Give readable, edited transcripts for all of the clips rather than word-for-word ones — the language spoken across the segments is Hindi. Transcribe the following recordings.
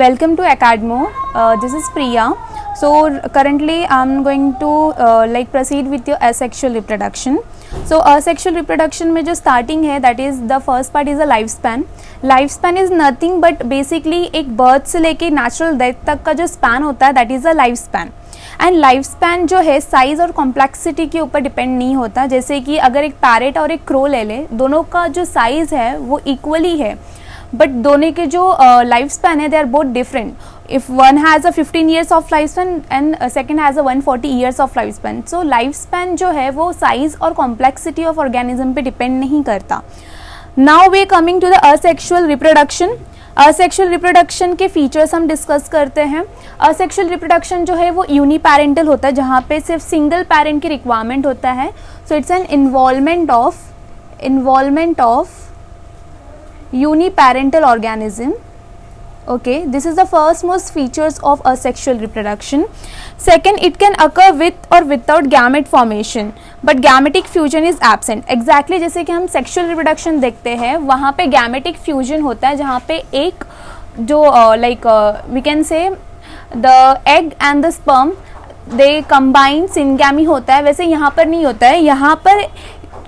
welcome to Academo. This is Priya. So currently I'm going to proceed with your asexual reproduction. So asexual reproduction में जो starting है, that is the first part is a lifespan. Lifespan is nothing but basically एक birth से लेके natural death तक का जो span होता है, that is a lifespan. And life span जो है साइज़ और कॉम्प्लेक्सिटी के ऊपर डिपेंड नहीं होता. जैसे कि अगर एक पैरेट और एक क्रो ले ले, दोनों का जो साइज़ है वो इक्वली है, बट दोनों के जो लाइफ स्पैन है they are both different. If one has a 15 years of life span and second has a 140 years of life span. So life span जो है वो साइज़ और कॉम्प्लेक्सिटी ऑफ ऑर्गेनिज्म पे डिपेंड नहीं करता. Now we coming to the asexual reproduction. Asexual reproduction के फीचर्स हम डिस्कस करते हैं. असेक्सुअल रिप्रोडक्शन जो है वो यूनिपैरेंटल होता है, जहाँ पे सिर्फ सिंगल पैरेंट की रिक्वायरमेंट होता है. So it's an involvement of uniparental organism. Okay, this is the first most features of asexual reproduction. Second, it can occur with or without gamete formation, but gametic fusion is absent. Exactly जैसे कि हम sexual reproduction देखते हैं, वहाँ पे gametic fusion होता है, जहाँ पे एक जो we can say the egg and the sperm they combine syngamy होता है. वैसे यहाँ पर नहीं होता है, यहाँ पर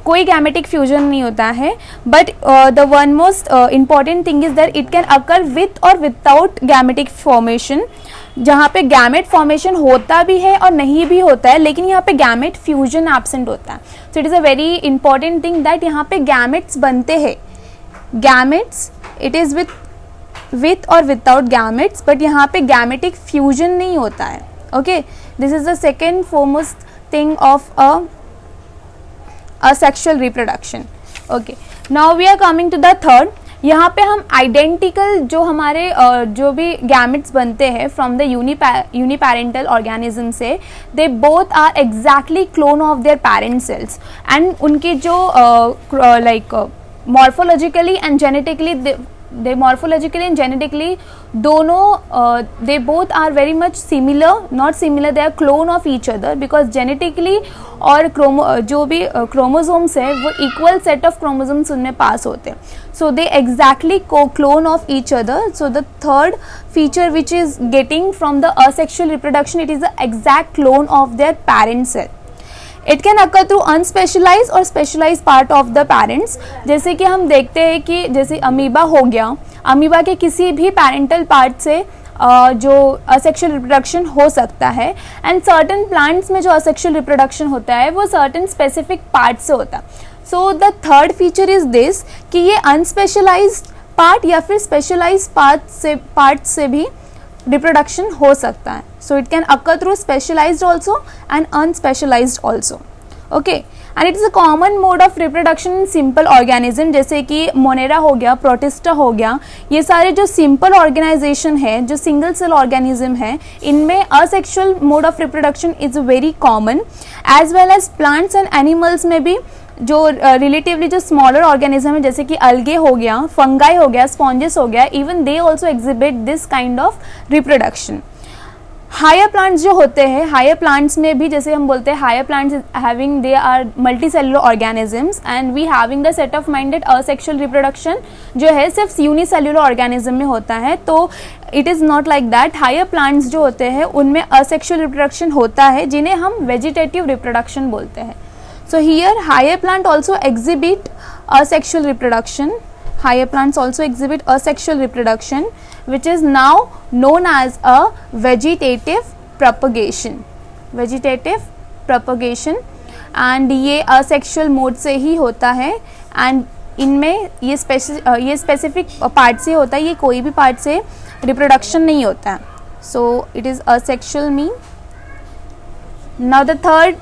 कोई गैमेटिक फ्यूजन नहीं होता है. But the one most important thing is that it can occur with और विदाउट गैमेटिक फॉर्मेशन, जहाँ पे गैमेट फॉर्मेशन होता भी है और नहीं भी होता है, लेकिन यहाँ पे गैमेट फ्यूजन एब्सेंट होता है. So it is a very important thing that यहाँ पे गैमेट्स बनते हैं. गैमेट्स इट इज़ विथ और विदाउट गैमेट्स, बट यहाँ पे गैमेटिक फ्यूजन नहीं होता है. Okay, this is the second foremost thing of asexual reproduction. Okay, now we are coming to the third. यहाँ पे हम आइडेंटिकल जो हमारे जो भी गैमेट्स बनते हैं फ्रॉम द यूनिपैरेंटल ऑर्गेनिज्म से, they both are exactly clone of their parent cells. And उनके जो मॉर्फोलॉजिकली एंड जेनेटिकली दोनों they both are very much similar, not similar, they are clone of each other because genetically और जो भी क्रोमोसोम्स है वो इक्वल सेट ऑफ क्रोमोसोम्स उनमें पास होते हैं. So they exactly clone of each other. So the third feature which is getting from the asexual reproduction, it is the exact clone of their parent cell. It can occur through unspecialized और specialized part of the parents. जैसे कि हम देखते हैं कि जैसे अमीबा हो गया, अमीबा के किसी भी पैरेंटल पार्ट से जो असेक्सुअल रिप्रोडक्शन हो सकता है. एंड सर्टन प्लांट्स में जो असेक्सुअल रिप्रोडक्शन होता है वो सर्टन स्पेसिफिक पार्ट से होता है. So the third feature is this कि ये अनस्पेशलाइज्ड पार्ट या फिर स्पेशलाइज्ड पार्ट से भी रिप्रोडक्शन हो सकता है. So it can occur through specialized also and unspecialized also. Okay, and it is a common mode of reproduction in simple organism. जैसे कि मोनेरा हो गया, प्रोटिस्टा हो गया, ये सारे जो सिंपल ऑर्गेनाइजेशन है, जो सिंगल सेल ऑर्गेनिज्म है, इनमें asexual mode of reproduction is very common. As well as plants and animals में भी जो रिलेटिवली जो स्मॉलर ऑर्गेनिज्म है, जैसे कि अल्गे हो गया, फंगाई हो गया, स्पॉन्जेस हो गया, even they also exhibit this kind of reproduction. Higher plants जो होते हैं, हायर प्लांट्स में भी जैसे हम बोलते हैं higher plants having they are multi cellular organisms and we having the set of minded asexual reproduction जो है सिर्फ यूनिसेल्युलर ऑर्गेनिज्म में होता है. तो it is not like that. Higher plants जो होते हैं उनमें असेक्सुअल रिप्रोडक्शन होता है, जिन्हें हम वेजिटेटिव रिप्रोडक्शन बोलते हैं. So here higher plant also exhibit asexual reproduction. Higher plants also exhibit asexual reproduction, which is now known as a vegetative propagation. Vegetative propagation, and ये asexual mode से ही होता है. And इनमें ये specific part से होता है, ये कोई भी part से reproduction नहीं होता है. So it is asexual mean. Now the third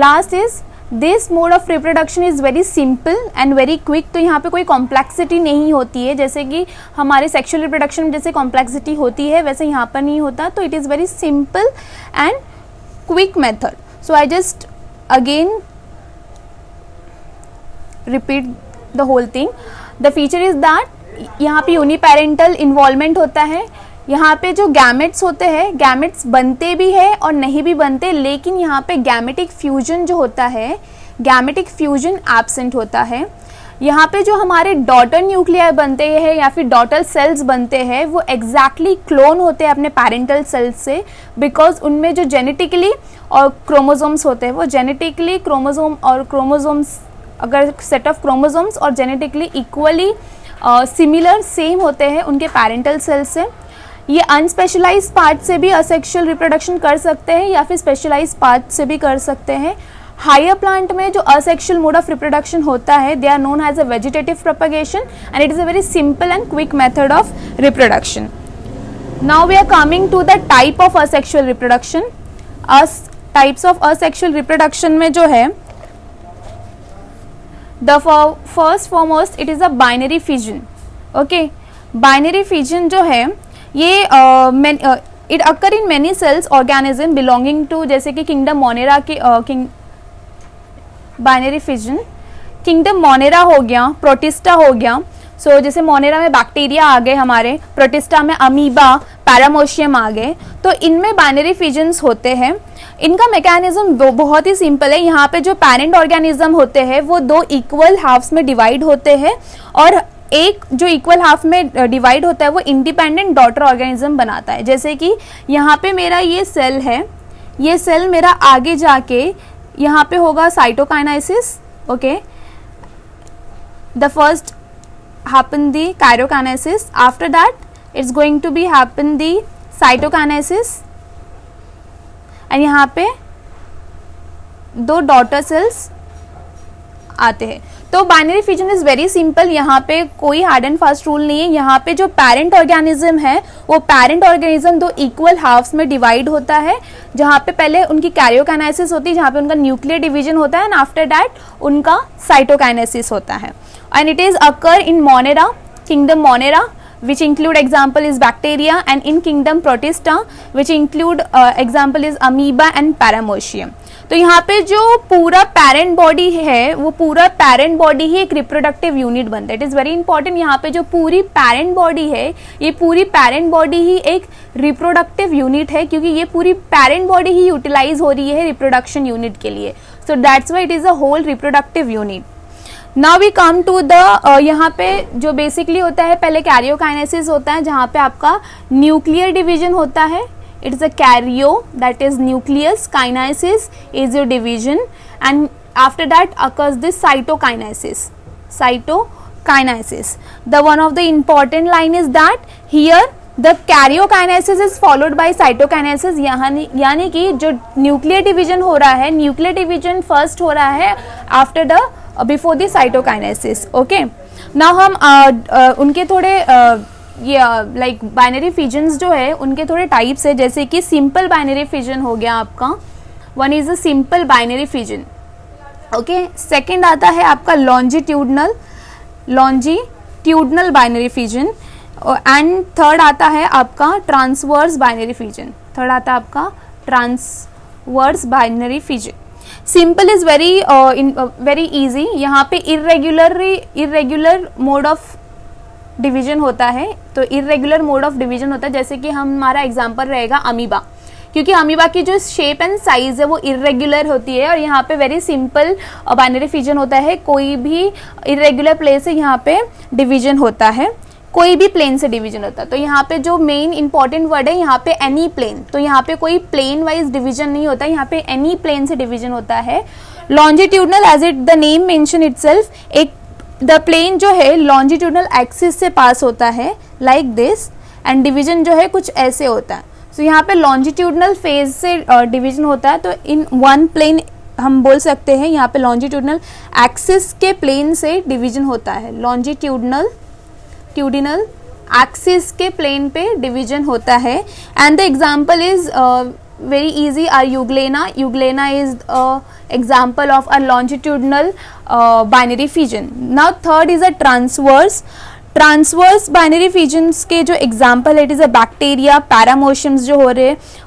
last is this mode of reproduction is very simple and very quick. तो यहाँ पे कोई कॉम्प्लेक्सिटी नहीं होती है, जैसे कि हमारे सेक्सुअल रिप्रोडक्शन में जैसे कॉम्प्लेक्सिटी होती है वैसे यहाँ पर नहीं होता. तो it is very simple and quick method. So I just again repeat the whole thing. The feature is that यहाँ पे यूनिपेरेंटल इन्वॉल्वमेंट होता है. यहाँ पे जो गैमेट्स होते हैं, गैमेट्स बनते भी है और नहीं भी बनते, लेकिन यहाँ पे गैमेटिक फ्यूजन जो होता है, गैमेटिक फ्यूजन एब्सेंट होता है. यहाँ पे जो हमारे डॉटर न्यूक्लियाई बनते हैं या फिर डॉटर सेल्स बनते हैं वो एग्जैक्टली क्लोन होते हैं अपने पैरेंटल सेल्स से, बिकॉज उनमें जो जेनेटिकली और क्रोमोसोम्स होते हैं वो जेनेटिकली क्रोमोसोम और क्रोमोसोम्स, अगर सेट ऑफ क्रोमोसोम्स और जेनेटिकली इक्वली सिमिलर सेम होते हैं उनके पैरेंटल सेल्स से। ये अनस्पेशलाइज्ड पार्ट से भी असेक्सुअल रिप्रोडक्शन कर सकते हैं या फिर स्पेशलाइज्ड पार्ट से भी कर सकते हैं। हायर प्लांट में जो असेक्सुअल मोड ऑफ रिप्रोडक्शन होता है they are known as a vegetative propagation and it is a very simple and quick method of reproduction. Now we are coming to the type of asexual reproduction. Types of asexual reproduction में जो है the first foremost it is a binary fission. Okay, binary fission जो है ये it occur in many cells organism belonging to, जैसे कि किंगडम मोनेरा के बाइनरी फिजन किंगडम मोनेरा हो गया, प्रोटिस्टा हो गया। सो जैसे मोनेरा में बैक्टीरिया आ गए हमारे, प्रोटिस्टा में अमीबा, पैरामोशियम आ गए, तो इनमें बाइनरी फिजन्स होते हैं। इनका मैकेनिज्म बहुत ही सिंपल है। यहाँ पे जो पैरेंट ऑर्गेनिज्म होते हैं वो दो इक्वल हाफ्स में डिवाइड होते हैं और एक जो इक्वल हाफ में डिवाइड होता है वो इंडिपेंडेंट डॉटर ऑर्गेनिज्म बनाता है। जैसे कि यहाँ पे मेरा ये सेल है, ये सेल मेरा आगे जाके यहाँ पे होगा cytokinesis. Okay, the first happen the karyokinesis, after that it's going to be happen the cytokinesis and यहाँ पे दो डॉटर सेल्स आते हैं। तो binary fission is very simple, यहाँ पे कोई हार्ड एंड फास्ट रूल नहीं है। यहाँ पे जो पैरेंट ऑर्गेनिज्म है वो पैरेंट ऑर्गेनिज्म दो इक्वल हाफ्स में डिवाइड होता है, जहाँ पे पहले उनकी कैरियोकाइनेसिस होती है, जहाँ पे उनका न्यूक्लियर डिवीजन होता है एंड आफ्टर दैट उनका साइटोकाइनेसिस होता है। And it is occur in Monera, kingdom Monera which include example is bacteria, and in kingdom protista which include example is amoeba and paramecium। तो यहाँ पे जो पूरा पैरेंट बॉडी है वो पूरा पैरेंट बॉडी ही एक रिप्रोडक्टिव यूनिट बनता है। इट इज़ वेरी इंपॉर्टेंट, यहाँ पे जो पूरी पैरेंट बॉडी है ये पूरी पैरेंट बॉडी ही एक रिप्रोडक्टिव यूनिट है, क्योंकि ये पूरी पैरेंट बॉडी ही यूटिलाइज हो रही है रिप्रोडक्शन यूनिट के लिए। So that's why it is a whole reproductive unit. Now we come to the यहाँ पे जो बेसिकली होता है, पहले कैरियोकाइनेसिस होता है जहाँ पे आपका न्यूक्लियर डिवीजन होता है। It is a karyo, that is nucleus. Kinesis is your division, and after that occurs this cytokinesis. Cytokinesis. The one of the important line is that here the karyokinesis is followed by cytokinesis. यानी कि जो न्यूक्लियर डिवीजन हो रहा है, न्यूक्लियर डिवीजन फर्स्ट हो रहा है after the before the cytokinesis. Okay, now हम उनके थोड़े ये लाइक बाइनरी फिजन्स जो है उनके थोड़े टाइप्स है। जैसे कि सिंपल बाइनरी फिजन हो गया आपका, one is a simple binary fission. Okay, second आता है आपका longitudinal binary fission, and third आता है आपका ट्रांसवर्स बाइनरी फिजन। थर्ड आता है आपका transverse binary fission. Simple is very easy. यहाँ पे इरेगुलर मोड ऑफ डिवीजन होता है, तो इरेगुलर मोड ऑफ डिवीजन होता है। जैसे कि हमारा एग्जांपल रहेगा अमीबा, क्योंकि अमीबा की जो शेप एंड साइज है वो इरेगुलर होती है, और यहाँ पे वेरी सिंपल बाइनरी फिजन होता है। कोई भी इरेगुलर प्लेन से यहाँ पे डिवीजन होता है, कोई भी प्लेन से डिवीजन होता है। तो यहाँ पे जो मेन इंपॉर्टेंट वर्ड है यहाँ पे एनी प्लेन, तो यहाँ पे कोई प्लेन वाइज डिवीजन नहीं होता, यहाँ पे एनी प्लेन से डिवीजन होता है। Longitudinal as it the name mention itself, एक द प्लेन जो है लॉन्जिट्यूडनल एक्सिस से पास होता है लाइक दिस, एंड डिवीजन जो है कुछ ऐसे होता है। सो यहाँ पे लॉन्जिट्यूडनल फेज से डिवीजन होता है, तो इन वन प्लेन हम बोल सकते हैं यहाँ पे लॉन्जिट्यूडनल एक्सिस के प्लेन से डिवीजन होता है। लॉन्जिट्यूडनल एक्सिस के प्लेन पे डिवीजन होता है, and the example is very easy are euglena is example of a longitudinal binary fission. Now third is a transverse binary fissions के जो example है, it is a bacteria, parameciums जो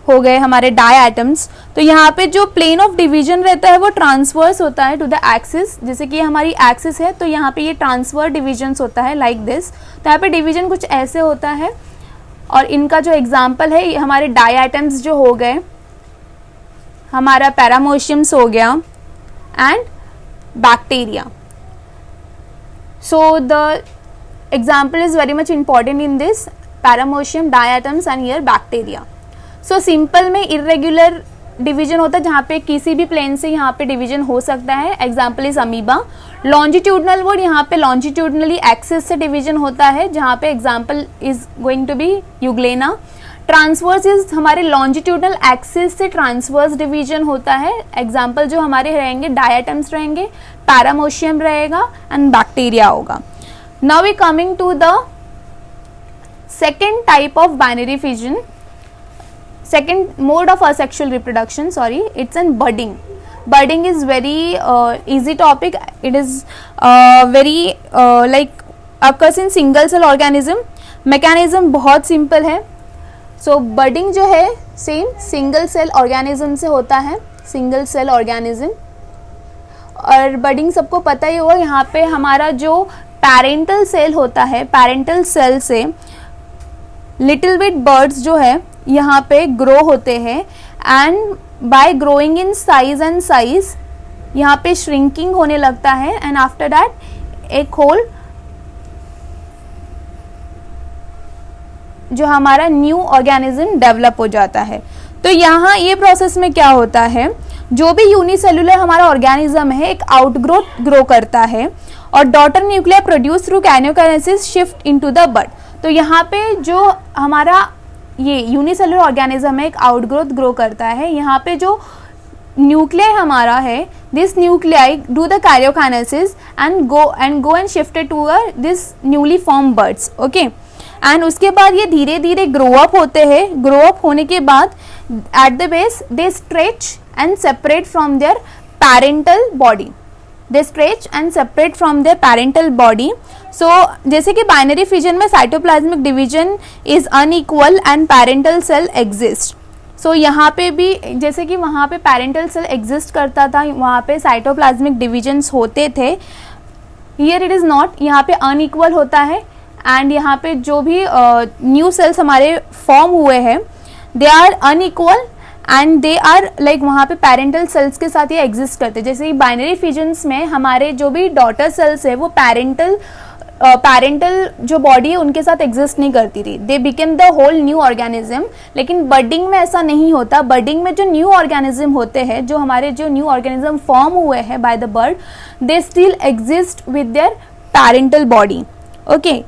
हो गए हमारे डायटम्स। तो यहाँ पे जो प्लेन ऑफ डिवीजन रहता है वो ट्रांसवर्स होता है टू द एक्सिस। जैसे कि हमारी एक्सिस है तो यहाँ पे ये ट्रांसफर डिविजन्स होता है लाइक दिस। तो यहाँ पे डिवीजन कुछ ऐसे होता है, और इनका जो एग्जाम्पल है हमारे डायटम्स जो हो गए, हमारा पैरामोशियम्स हो गया and bacteria. So the example is very much important in this Paramecium, diatoms and here bacteria. So simple में irregular डिवीजन होता है जहाँ पे किसी भी प्लेन से यहाँ पे डिवीजन हो सकता है. Example is amoeba. Longitudinal word यहाँ पे लॉन्जिट्यूडनली एक्सिस से डिवीजन होता है जहाँ पे example is going to be euglena. Transverse is हमारे लॉन्जिट्यूडनल एक्सिस से ट्रांसवर्स डिवीजन होता है. एग्जाम्पल जो हमारे रहेंगे डायटम्स रहेंगे, पैरामोशियम रहेगा एंड बैक्टीरिया होगा. Now we coming to the second type of binary fission. Second mode of asexual reproduction, sorry, it's in budding. Budding is very easy topic. It is very like occurs in single cell organism. Mechanism बहुत simple है. So budding जो है same single cell organism से होता है, single cell organism. और budding सबको पता ही होगा. यहाँ पे हमारा जो parental cell होता है, parental cell से little bit birds जो है यहाँ पे ग्रो होते हैं and bye growing in size and size यहाँ पे श्रिंकिंग होने लगता है एंड आफ्टर दैट एक होल जो हमारा न्यू ऑर्गेनिज्म डेवलप हो जाता है. तो यहाँ ये प्रोसेस में क्या होता है, जो भी यूनिसेलुलर हमारा ऑर्गेनिज्म है एक आउटग्रोथ ग्रो करता है और daughter nuclear produce through karyokinesis shift into the bud. तो यहाँ पे जो हमारा ये यूनिसेलुलर ऑर्गेनिज्म है एक आउटग्रोथ ग्रो करता है. यहाँ पे जो न्यूक्लियर हमारा है this nuclei do the karyokinesis and go and shifted to this newly form birds. Okay and उसके बाद ये धीरे धीरे ग्रो अप होते हैं. ग्रो अप होने के बाद at the base they stretch and separate from their parental body. They stretch and separate from their parental body. So जैसे कि बाइनरी फिजन में cytoplasmic division is unequal and parental cell exist. So यहाँ पे भी जैसे कि वहाँ पे पैरेंटल सेल एग्जिस्ट करता था, वहाँ पे साइटोप्लाज्मिक डिवीजन्स होते थे. हियर इट इज़ नॉट, यहाँ पे अनइक्वल होता है एंड यहाँ पे जो भी न्यू सेल्स हमारे फॉर्म हुए हैं they are unequal and they are like वहाँ पे पेरेंटल सेल्स के साथ ये एग्जिस्ट करते हैं. जैसे कि बाइनरी फिजन्स में हमारे जो भी डॉटर सेल्स है वो पैरेंटल जो बॉडी है उनके साथ एग्जिस्ट नहीं करती थी. They became the whole new organism. लेकिन बडिंग में ऐसा नहीं होता. बडिंग में जो न्यू ऑर्गेनिज्म होते हैं, जो हमारे जो न्यू ऑर्गेनिज्म फॉर्म हुए हैं by the bird, they still exist with their parental body. Okay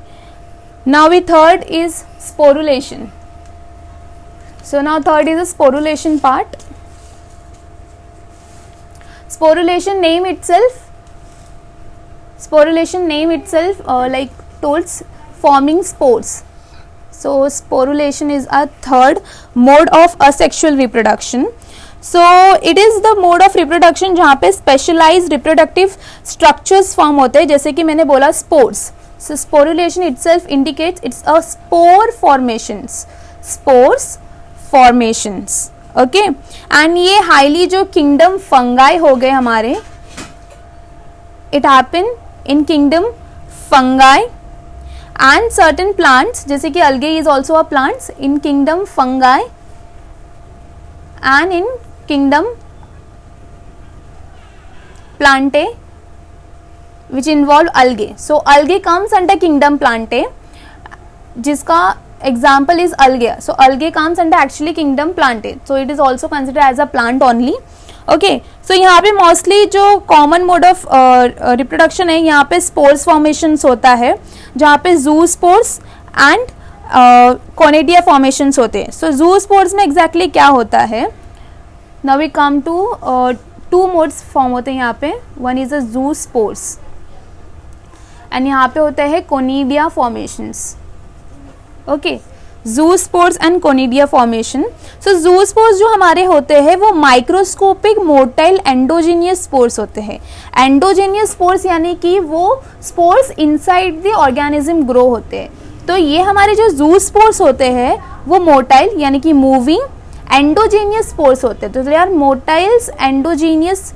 now we third is sporulation. So now third is the sporulation part. Sporulation name itself like told forming spores. So sporulation is a third mode of asexual reproduction. So it is the mode of reproduction जहाँ पे specialized reproductive structures form होते हैं. जैसे कि मैंने बोला spores. So sporulation itself indicates it's a spore formations. Spores formations. Okay and ये हाईली जो किंगडम फंगाई हो गए हमारे, it happen in kingdom fungi and certain plants जैसे कि algae is also a plants in kingdom fungi and in kingdom Plantae which involve algae. So algae comes under kingdom Plantae जिसका example is algae. So algae comes under actually kingdom plantae. So it is also considered as a plant only. Okay. So यहाँ पे mostly जो common mode of reproduction है यहाँ पे spores formations होता है जहाँ पे zoospores and conidia formations होते हैं. So zoospores में exactly क्या होता है? Now we come to two modes form होते हैं यहाँ पे. One is a zoospores and यहाँ पे होता है conidia formations. Okay zoospores and conidia formation. So zoospores जो हमारे होते हैं वो माइक्रोस्कोपिक मोटाइल एंडोजीनियस स्पोर्स होते हैं. एंडोजीनियस स्पोर्स यानी कि वो spores inside the organism grow होते हैं. तो ये हमारे जो जूस्पोर्स होते हैं वो मोटाइल यानी कि मूविंग एंडोजीनियस स्पोर्स होते हैं. तो they are motiles endogenous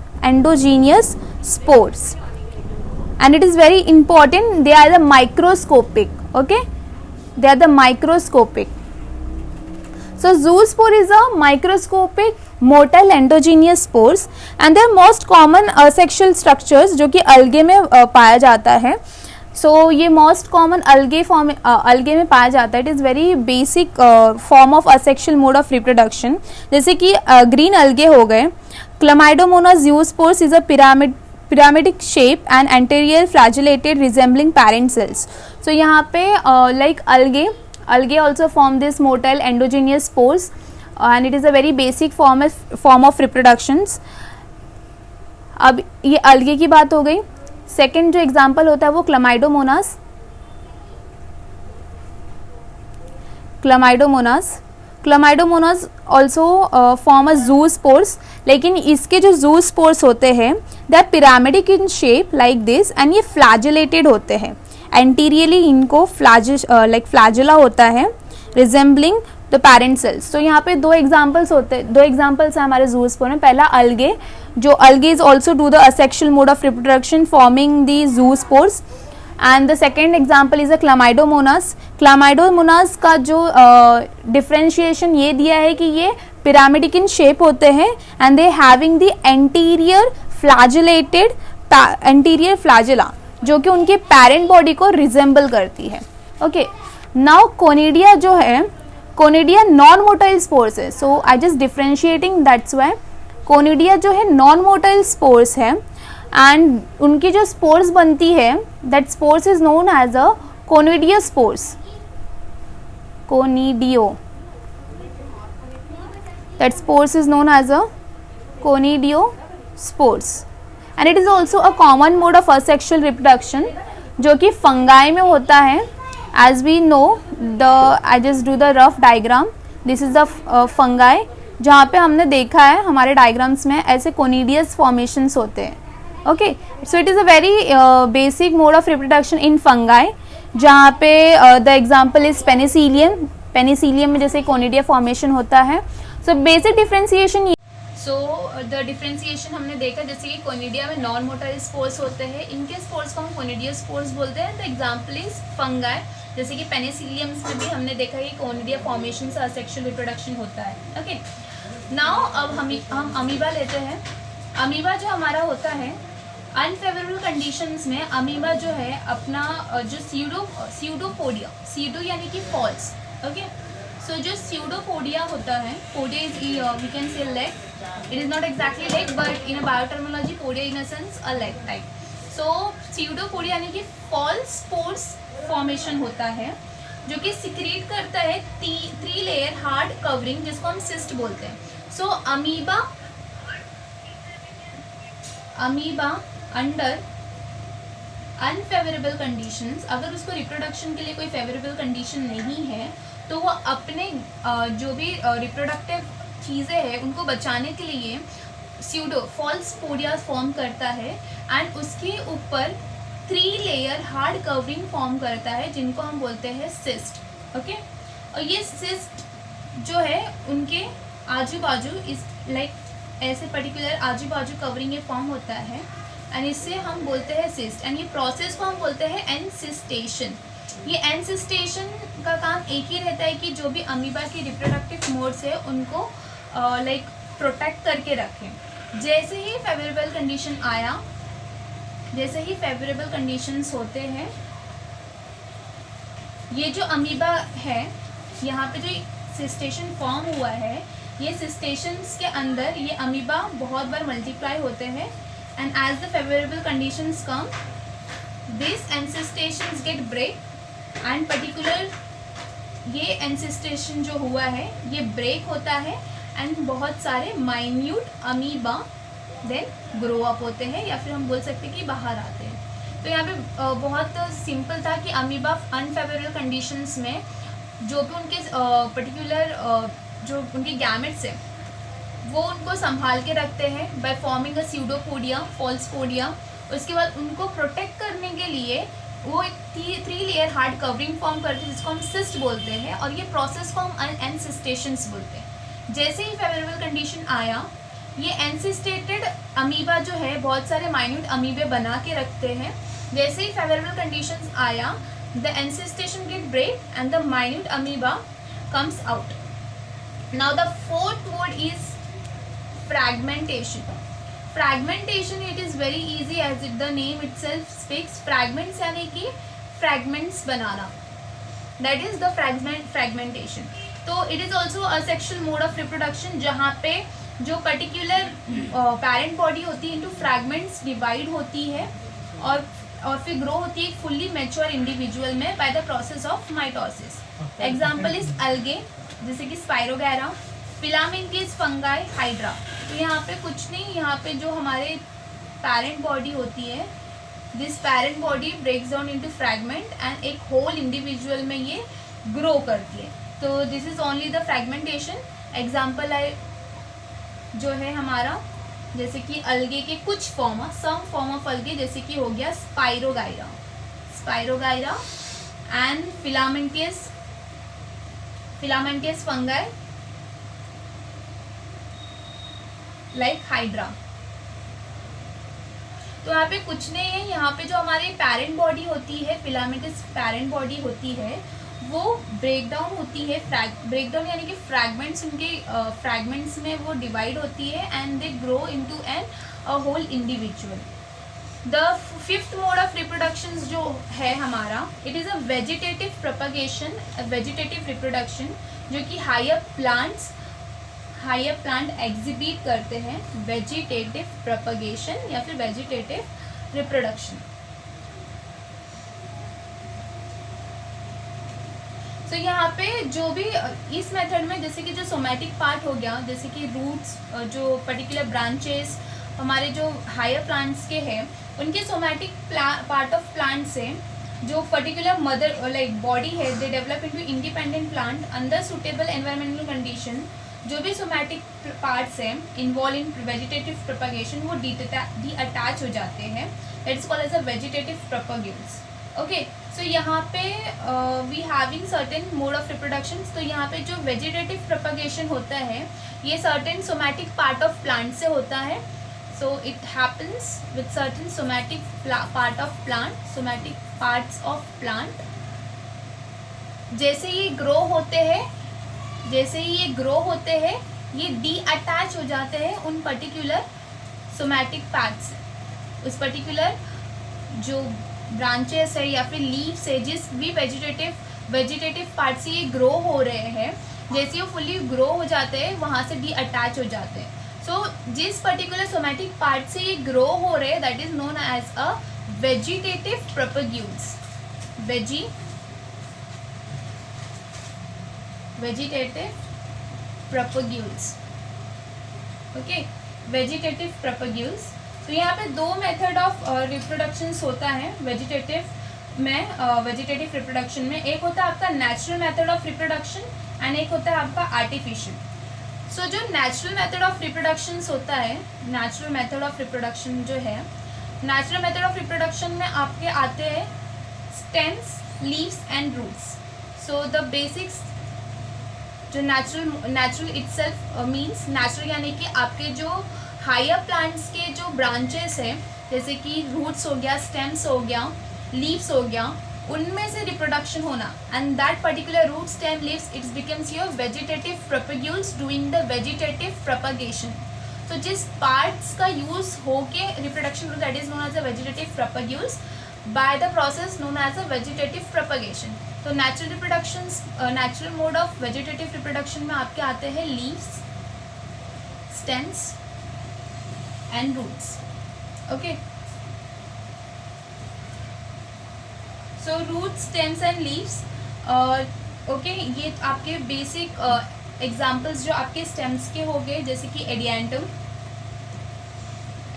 spores and it is very important they are the microscopic. Okay they are the microscopic. So zoospore is a microscopic motile endogenous spores and they are most common asexual structures जो कि algae में पाया जाता है. सो ये मोस्ट कॉमन अलगे फॉर्म अलगे में पाया जाता है. It is very basic form of asexual mode of reproduction. जैसे कि ग्रीन अलगे हो गए. Chlamydomonas zoospores is a pyramidal shape and anterior flagellated resembling parent cells. So यहाँ पे like algae also form this motile endogenous spores and it is a very basic form of reproductions. अब ये अलगे की बात हो गई. सेकेंड जो एग्जाम्पल होता है वो Chlamydomonas also form a zoospores. लेकिन इसके जो ज़ूस्पोर्स होते हैं they are pyramidic in shape like this and ये फ्लैजेलेटेड होते हैं. एंटीरियरली इनको फ्लैजेला होता है रिजेंबलिंग द पेरेंट सेल्स. तो यहाँ पे दो एग्जाम्पल्स हैं हमारे ज़ूस्पोर में. पहला अलगे, जो algae is also do the asexual mode of reproduction forming the zoospores. And the second example is a Chlamydomonas. Chlamydomonas का जो डिफ्रेंशिएशन ये दिया है कि ये पिरामिडिक इन शेप होते हैं and they having the anterior flagella जो कि उनके पेरेंट बॉडी को रिजेंबल करती है. ओके, नाउ कोनिडिया जो है, कोनिडिया नॉन मोटाइल स्पोर्स है. So I just differentiating, that's why conidia जो है नॉन मोटाइल स्पोर्स है एंड उनकी जो स्पोर्स बनती है that spores is known as a conidiospores. That spores is known as a conidiospores and it is also a common mode of asexual reproduction जो कि फंगाई में होता है. As we know, I just do the rough diagram. This is the fungi जहाँ पे हमने देखा है हमारे डायग्राम्स में ऐसे कोनिडियस फॉर्मेशंस होते हैं. Okay, so it is a very basic mode of reproduction in fungi जहाँ पे द एग्जाम्पल इज पेनिसिलियम में जैसे कोनिडिया फॉर्मेशन होता है. So basic differentiation. So the differentiation हमने देखा जैसे कि कोनिडिया में नॉन मोटाइल स्पोर्स होते हैं, इनके स्पोर्स को हम कोनिडियो स्पोर्स बोलते हैं. The example is fungi. जैसे कि पेनिसिलियम्स में भी हमने देखा कि कोनिडिया फॉर्मेशन से असेक्सुअल रिप्रोडक्शन होता है. ओके, नाउ अब हम अमीबा लेते हैं. अमीबा जो हमारा होता है अनफेवरेबल कंडीशंस में अमीबा जो है अपना जो स्यूडोपोडिया, स्यूडो यानी कि फॉल्स. ओके, सो जो स्यूडोपोडिया होता है, podia is we can say leg. It is not exactly leg but in a bioterminology podia in a sense a leg type. So pseudopodia यानी कि फॉल्स स्पोर्स फॉर्मेशन होता है जो कि सिक्रीट करता है 3 लेयर हार्ड कवरिंग जिसको हम सिस्ट बोलते हैं. सो अमीबा अंडर अनफेवरेबल कंडीशंस, अगर उसको रिप्रोडक्शन के लिए कोई फेवरेबल कंडीशन नहीं है तो वो अपने जो भी रिप्रोडक्टिव चीज़ें हैं उनको बचाने के लिए स्यूडो फॉल्स पोडिया फॉर्म करता है एंड उसके ऊपर 3 लेयर हार्ड कवरिंग फॉर्म करता है जिनको हम बोलते हैं सिस्ट. ओके, और ये सिस्ट जो है उनके आजू बाजू इस लाइक ऐसे पर्टिकुलर आजू बाजू कवरिंग ये फॉर्म होता है एंड इससे हम बोलते हैं सिस्ट. एंड ये प्रोसेस को हम बोलते हैं एनसिस्टेशन. ये एनसिस्टेशन का काम एक ही रहता है कि जो भी अमीबा की रिप्रोडक्टिव मोड्स है उनको लाइक प्रोटेक्ट करके रखें. जैसे ही फेवरेबल कंडीशन आया, जैसे ही फेवरेबल कंडीशंस होते हैं, ये जो अमीबा है यहाँ पे जो सिस्टेशन फॉर्म हुआ है, ये सिस्टेशंस के अंदर ये अमीबा बहुत बार मल्टीप्लाई होते हैं and as the favourable conditions come this encystations get break and particular ये एनसिस्टेशन जो हुआ है ये ब्रेक होता है एंड बहुत सारे minute amoeba then grow up होते हैं या फिर हम बोल सकते हैं कि बाहर आते हैं. तो यहाँ पे बहुत सिंपल था कि अमीबा अनफेवरेबल कंडीशंस में जो भी उनके पर्टिकुलर जो उनके गैमेट्स हैं वो उनको संभाल के रखते हैं by forming a pseudopodia, false podia. उसके बाद उनको प्रोटेक्ट करने के लिए वो एक 3 लेयर हार्ड कवरिंग फॉर्म करते हैं जिसको हम सिस्ट बोलते हैं और ये प्रोसेस को हम एनसिस्टेशंस बोलते हैं. जैसे ही फेवरेबल कंडीशन आया, ये एनसिस्टेटेड अमीबा जो है बहुत सारे माइन्यूट अमीबे बना के रखते हैं. जैसे ही फेवरेबल कंडीशंस आया, the encystation get break and the minute amoeba comes out. Now the fourth word is fragmentation. Fragmentation it is very easy as it the name itself speaks. Fragments यानी कि फ्रैगमेंट्स बनाना, दैट इज द फ्रैगमेंटेशन। तो it is also asexual mode of reproduction, जहाँ पे जो पर्टिकुलर पैरेंट बॉडी होती है इनटू फ्रैगमेंट्स डिवाइड होती है और फिर ग्रो होती है एक फुल्ली मैच्योर इंडिविजुअल में bye the process of mitosis. Example is अलगे, जैसे कि स्पाइरोगैरा, फिलामेंकेस, फंगाई, हाइड्रा। तो यहाँ पे कुछ नहीं, यहाँ पे जो हमारे पैरेंट बॉडी होती है, this parent body breaks down into fragment and एक होल इंडिविजुअल में ये ग्रो करती है। तो this is only the fragmentation. Example है जो है हमारा, जैसे कि अलगे के कुछ फॉर्म, सम फॉर्म ऑफ अलगे, जैसे कि हो गया Spirogyra and filamentous fungi like Hydra. तो यहाँ पे कुछ नहीं है, यहाँ पे जो हमारी पैरेंट बॉडी होती है, फिलामेंकेस पैरेंट बॉडी होती है, वो ब्रेक डाउन होती है, ब्रेक डाउन यानी कि फ्रैगमेंट्स, उनके फ्रैगमेंट्स में वो डिवाइड होती है and they grow into a whole individual. The fifth mode of reproduction जो है हमारा, it is a vegetative propagation, vegetative reproduction, जो कि हायर प्लांट एग्जिबिट करते हैं, वेजिटेटिव प्रोपगेशन या फिर वेजिटेटिव रिप्रोडक्शन। तो यहाँ पे जो भी इस मेथड में, जैसे कि जो सोमैटिक पार्ट हो गया, जैसे कि रूट्स, जो पर्टिकुलर ब्रांचेस हमारे जो हायर प्लांट्स के हैं, उनके सोमैटिक पार्ट ऑफ प्लांट से जो पर्टिकुलर मदर लाइक बॉडी है, they develop into independent plant under suitable environmental condition. जो भी सोमैटिक पार्ट्स हैं इन्वॉल्व इन वेजिटेटिव प्रोपगेशन, वो डी अटैच हो जाते हैं, that is called as a vegetative propagules. Okay, so यहाँ पे we having certain mode of reproduction. तो यहाँ पे जो वेजिटेटिव प्रोपगेशन होता है, ये certain somatic part of plant से होता है। So it happens with certain somatic part of plant, somatic parts of plant. जैसे ये ग्रो होते हैं, ये डी अटैच हो जाते हैं उन पर्टिकुलर सोमैटिक पार्ट से, उस पर्टिकुलर जो ब्रांचेस है या फिर लीव्स है, जिस भी वेजिटेटिव पार्ट से ये ग्रो हो रहे हैं, जैसे वो फुल्ली ग्रो हो जाते हैं वहाँ से डी अटैच हो जाते हैं। सो जिस पर्टिकुलर सोमैटिक पार्ट से ये ग्रो हो रहे हैं, that is known as a vegetative propagules. Vegetative propagules, okay, vegetative propagules. तो यहाँ पे दो मेथड ऑफ रिप्रोडक्शंस होता है वेजिटेटिव रिप्रोडक्शन में। एक होता है आपका natural method of reproduction and एक होता है आपका आर्टिफिशियल। सो जो नेचुरल मेथड ऑफ रिप्रोडक्शंस होता है, नेचुरल मेथड ऑफ रिप्रोडक्शन जो है, नेचुरल मेथड ऑफ रिप्रोडक्शन में आपके आते हैं stems, leaves and roots. So the basics जो नेचुरल इटसेल्फ मीन्स नेचुरल, यानी कि आपके जो हायर प्लांट्स के जो ब्रांचेस हैं, जैसे कि रूट्स हो गया, स्टेम्स हो गया, लीव्स हो गया, उनमें से रिप्रोडक्शन होना, and that particular root, stem, leaves, it's becomes your vegetative propagules doing the vegetative propagation. तो जिस पार्ट्स का यूज होके रिप्रोडक्शन होता है, that is known as a vegetative propagules by the process known as a vegetative propagation. तो natural reproductions, natural mode of vegetative reproduction में आपके आते हैं leaves, stems and roots. Okay, so roots, stems and leaves, okay, ये आपके बेसिक एग्जाम्पल्स जो आपके स्टेम्स के हो गए, जैसे कि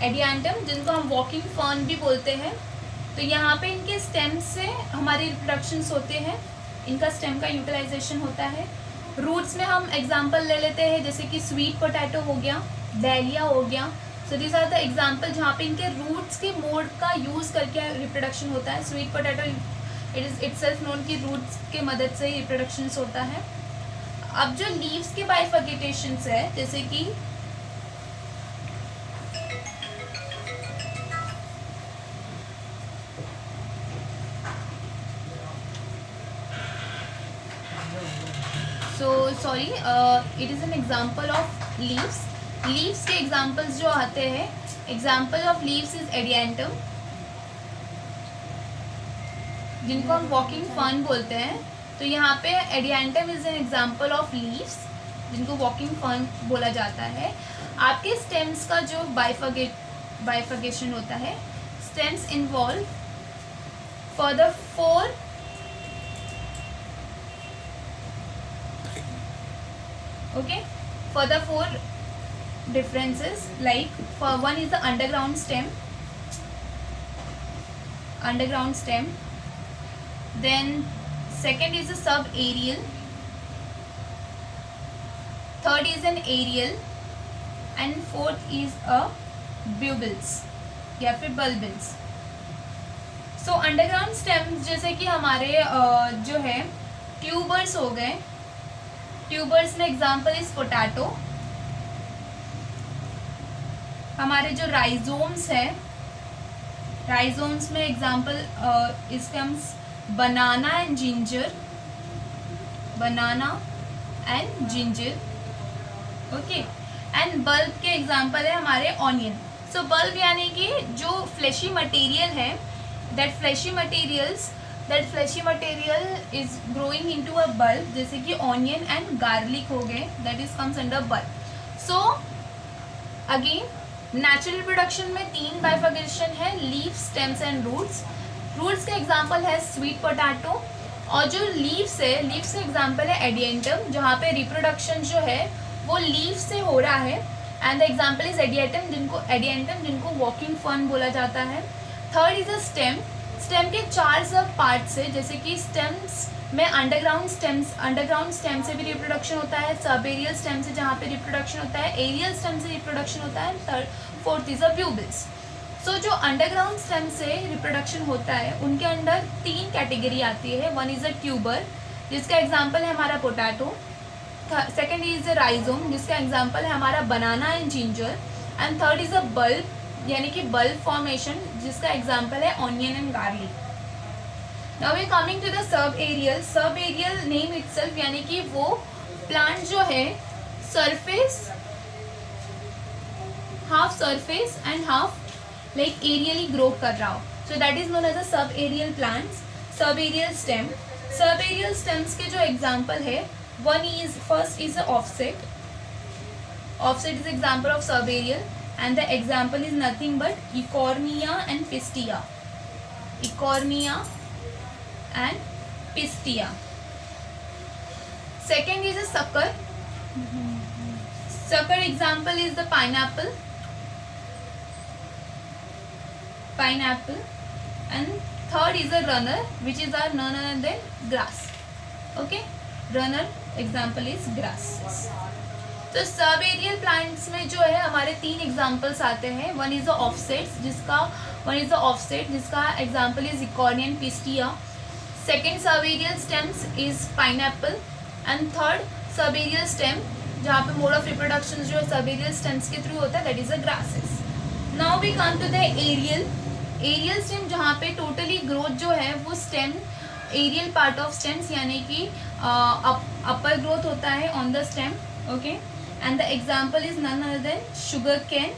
एडियांटम, जिनको हम वॉकिंग फर्न भी बोलते हैं। तो यहाँ पे इनके स्टेम से हमारे रिप्रोडक्शंस होते हैं, इनका स्टेम का यूटिलाइजेशन होता है। रूट्स में हम एग्जांपल ले लेते हैं, जैसे कि स्वीट पोटैटो हो गया, डैलिया हो गया। So this are the example जहाँ पे इनके रूट्स के मोड का यूज़ करके रिप्रोडक्शन होता है। Sweet potato it is itself known कि रूट्स के मदद से ही रिप्रोडक्शंस होता है। अब जो लीव्स के बाइफर्केटेशंस है, जैसे कि it is an example of leaves. Leaves के एग्जाम्पल्स जो आते हैं, example of leaves is Adiantum, जिनको हम वॉकिंग फर्न बोलते हैं। तो यहाँ पे Adiantum is an example of leaves जिनको वॉकिंग फर्न बोला जाता है। आपके स्टेम्स का जो बाइफर्गेशन होता है, stems involve for the 4 okay for the 4 differences, like for one is the underground stem, then second is a subaerial, third is an aerial, and fourth is a bulbils या फिर bulbils। so underground stems जैसे कि हमारे जो है ट्यूबर्स हो गए, ट्यूबर्स में एग्जाम्पल इज पोटैटो। हमारे जो राइजोम्स है, राइजोम्स में एग्जाम्पल इसके हम banana and ginger, okay. And bulb के एग्जाम्पल है हमारे ऑनियन। सो बल्ब यानी कि जो फ्लैशी मटेरियल है, that fleshy material is growing into a bulb, जैसे कि ऑनियन एंड गार्लिक हो गए, that is comes under bulb. So again natural reproduction में 3 बाइफर्गेशन है, leaves, stems and roots. Roots के एग्जांपल है स्वीट पोटैटो, और जो लीव्स है, लीव्स के एग्जांपल है एडिएंटम, जहाँ पे रिप्रोडक्शन जो है वो लीव से हो रहा है। एंड द एग्जांपल इज एडिएंटम जिनको वॉकिंग फर्न बोला जाता है। Third is a stem. Stem के 4 सब पार्ट्स है, जैसे कि स्टेम्स में अंडरग्राउंड स्टेम से भी रिप्रोडक्शन होता है, सब एरियल स्टेम से जहाँ पे रिप्रोडक्शन होता है, एरियल स्टेम से रिप्रोडक्शन होता है, फोर्थ इज अ ब्यूबिल्स। सो जो अंडरग्राउंड स्टेम से रिप्रोडक्शन होता है उनके अंदर 3 कैटेगरी आती है। वन इज अ ट्यूबर जिसका एग्जाम्पल है हमारा potato, second is a rhizome जिसका एग्जाम्पल है हमारा banana and ginger, and third is a bulb यानी कि बल्ब फॉर्मेशन जिसका एग्जाम्पल है onion and garlic. Now we coming to the sub aerial. Sub aerial name itself यानी कि वो प्लांट जो है surface, half surface and half like aerially grow कर रहा हो, so that is known as a subaerial plants. Subaerial stem, subaerial stems के जो एग्जाम्पल है, first is offset is example of subaerial, and the example is nothing but Eichhornia and Pistia. Second is a sucker. Sucker example is the pineapple, and third is a runner which is our none other than grass, okay। runner example is grasses। तो सब एरियल प्लांट्स में जो है हमारे 3 एग्जाम्पल्स आते हैं। वन इज द ऑफसेट जिसका example is Eichhornia and Pistia, second subaerial stems is pineapple, and third subaerial stem जहाँ पे मोड ऑफ रिप्रोडक्शन जो है सब एरियल स्टेम्स के थ्रू होता है, that is the grasses. Now we come to the aerial stem जहाँ पे टोटली ग्रोथ जो है वो stem aerial part of stems यानी कि अपर ग्रोथ होता है on the stem, okay. And the example is none other than sugarcane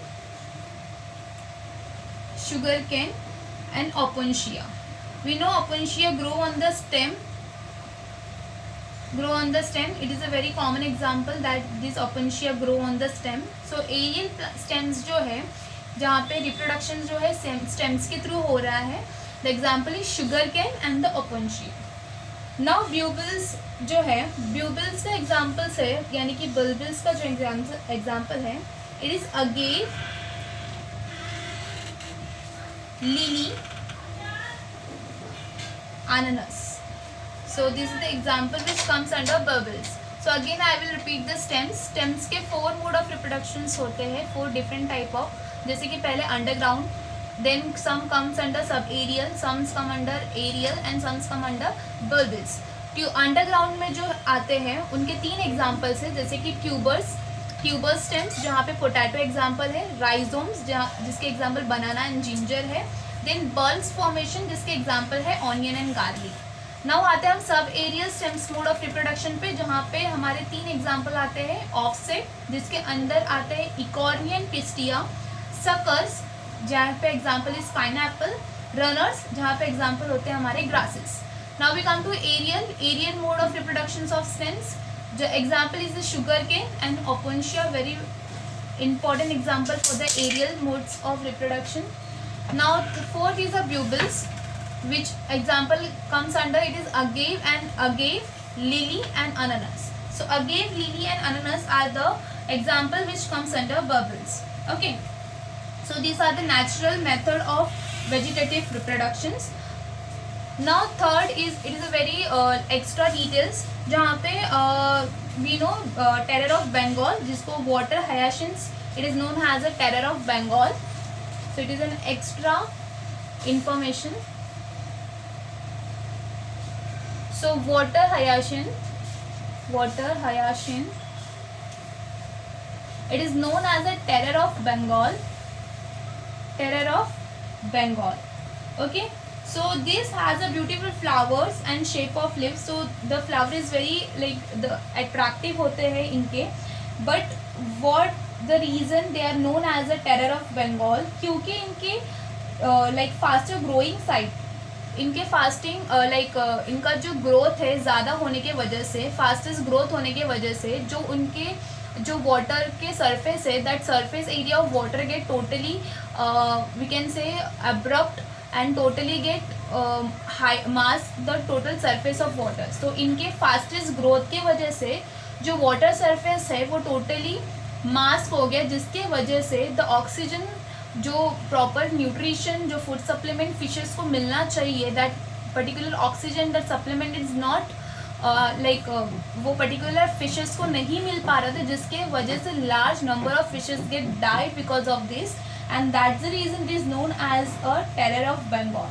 and Opuntia. We know Opuntia grow on the stem. It is a very common example that this Opuntia grow on the stem. So aerial stems जो है जहाँ पे reproduction जो है stems के through हो रहा है, the example is sugarcane and the Opuntia. Now bulbils जो है, ब्यूबिल्स का एग्जाम्पल्स है यानी कि बल्बिल्स का जो एग्जाम्पल है, it is again lily, ananas. So this is the example which comes under bulbils. So again I will repeat the stems के 4 mode of reproductions होते हैं, 4 different type of, जैसे कि पहले underground, then some comes under subaerial, some come under aerial and some come under bulbils. Underground में जो आते हैं उनके 3 एग्जाम्पल्स हैं, जैसे कि ट्यूबर स्टेम्स जहाँ पे पोटैटो एग्जाम्पल है, राइजोम्स जिसके एग्जाम्पल बनाना एंड जिंजर है, देन बल्ब्स फॉर्मेशन जिसके एग्जाम्पल है ऑनियन एंड गार्लिक। नाउ आते हैं हम subaerial stems mode of reproduction पे, जहाँ पे हमारे 3 एग्जाम्पल आते हैं। ऑफसेट जिसके अंदर आते हैं Eichhornia and Pistia, सकर्स जहाँ पे एग्जाम्पल इज पाइनएप्पल, रनर्स, जहाँ पे एग्जाम्पल होते हैं हमारे grasses. Now we come to aerial mode of reproduction of stems. जो example is the sugar cane and Opuntia, very important example for the aerial modes of reproduction. Now fourth is the bulbils, which example comes under, it is agave, lily and ananas. So agave, lily and ananas are the example which comes under bulbils. Okay, so these are the natural method of vegetative reproductions. Now third is, it is a very extra details, जहाँ पे we know terror of Bengal, जिसको water hyacinths, it is known as a terror of Bengal. So it is an extra information. So water hyacinth, it is known as a terror of Bengal. Okay. So this has a beautiful flowers and shape of leaves. So the flower is very like the attractive होते हैं इनके. But what the reason they are known as a terror of Bengal, क्योंकि इनके like faster growing site, इनके फास्टिंग इनका जो ग्रोथ है ज़्यादा होने के वजह से, फास्टेस्ट ग्रोथ होने के वजह से, जो उनके जो वाटर के सरफेस है, that surface area of water get totally we can say abrupt and totally get mass the total surface of water. So इनके fastest growth के वजह से जो water surface है वो totally mass हो गया, जिसके वजह से the oxygen, जो proper nutrition, जो food supplement fishes को मिलना चाहिए, that particular oxygen, that supplement is not वो particular fishes को नहीं मिल पा रहा था, जिसके वजह से large number of fishes get died because of this. And that's the reason it is known as a terror of Bengal.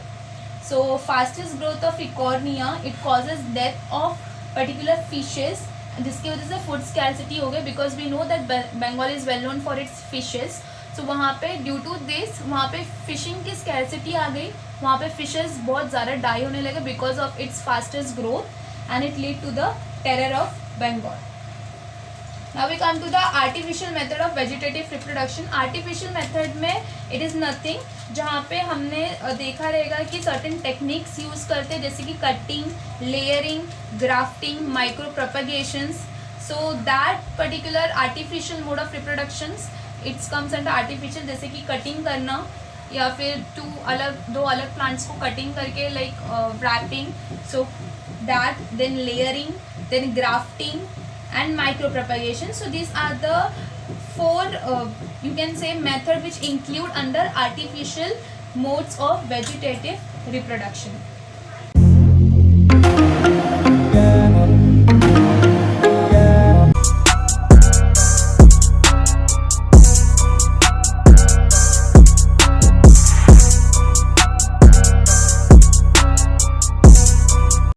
So fastest growth of Eichhornia, it causes death of particular fishes, जिसकी वजह से food scarcity हो गई, because we know that Bengal is well known for its fishes. So वहाँ पे due to this वहाँ पे fishing की scarcity आ गई, वहाँ पे fishes बहुत ज़्यादा die होने लगे because of its fastest growth, and it lead to the terror of Bengal. Now we come to the artificial method of vegetative reproduction. Artificial method में it is nothing, जहाँ पे हमने देखा रहेगा कि certain techniques use करते हैं, जैसे कि cutting, layering, grafting, micro propagations. So that particular artificial mode of reproductions, it comes under artificial, जैसे कि cutting करना, या फिर दो अलग plants को cutting करके like wrapping. So that, then layering, then grafting and micropropagation. So these are the four you can say method which include under artificial modes of vegetative reproduction.